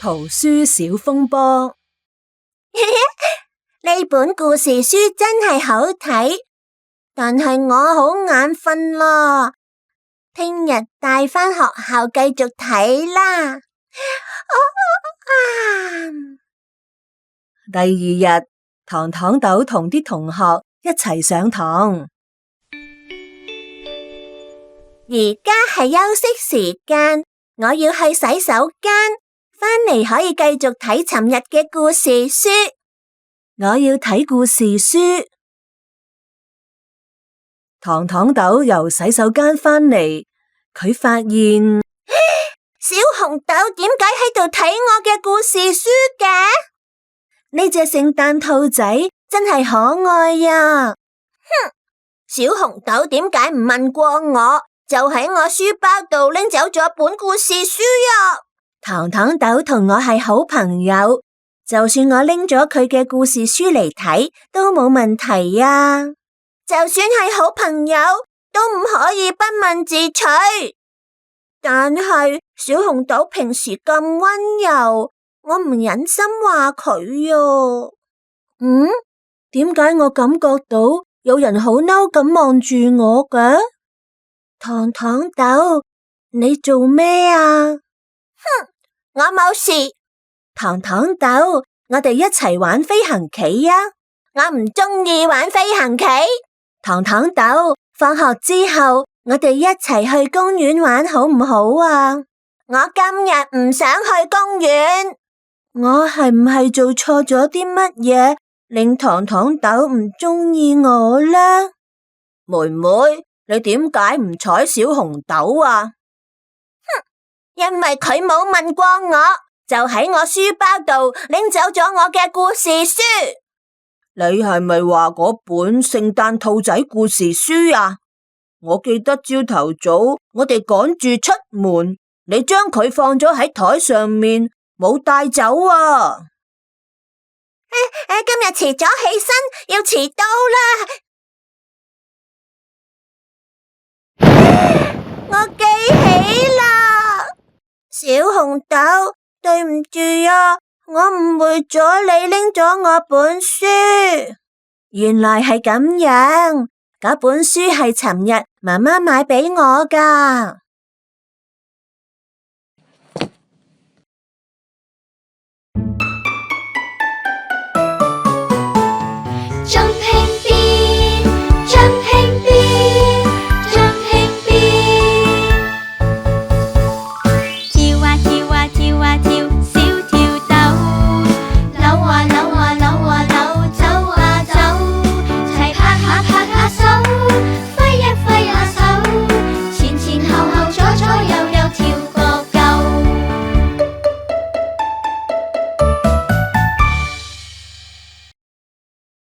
圖書小風波。呢本故事書真係好睇，但係我好眼瞓啦，聽日帶返學校繼續睇啦。第二日，糖糖豆同啲同學一齊上堂。而家係休息時間，我要去洗手間，返嚟可以繼續睇尋日嘅故事書。我要睇故事書。糖糖豆由洗手間返嚟，佢發現小紅豆點解喺度睇我嘅故事書嘅？呢隻聖誕兔仔真係可愛呀！哼，小紅豆點解唔問過我，就喺我書包度拎走咗本故事書呀？糖糖豆同我係好朋友，就算我拎咗佢嘅故事書嚟睇，都冇問題呀。就算係好朋友，都唔可以不問自取。但係小紅豆平時咁溫柔，我唔忍心話佢喲。點解我感覺到有人好嬲咁望住我嘅？糖糖豆，你做咩啊？我冇事。糖糖豆，我哋一齊玩飛行棋呀！我唔鍾意玩飛行棋。糖糖豆，放學之後我哋一齊去公園玩好唔好啊？我今日唔想去公園。我係唔係做錯咗啲乜嘢，令糖糖豆唔鍾意我呢？妹妹，你點解唔睬小紅豆啊？因為佢冇問過我，就喺我書包度拎走咗我嘅故事書。你係咪話嗰本聖誕兔仔故事書啊？我記得朝頭早我哋趕住出門，你將佢放咗喺台上面，冇帶走啊！今日遲咗起身，要遲到啦！我記起啦，小紅豆，對唔住啊，我誤會咗你拎咗我本書。原來係咁樣，嗰本書係尋日媽媽買俾我㗎。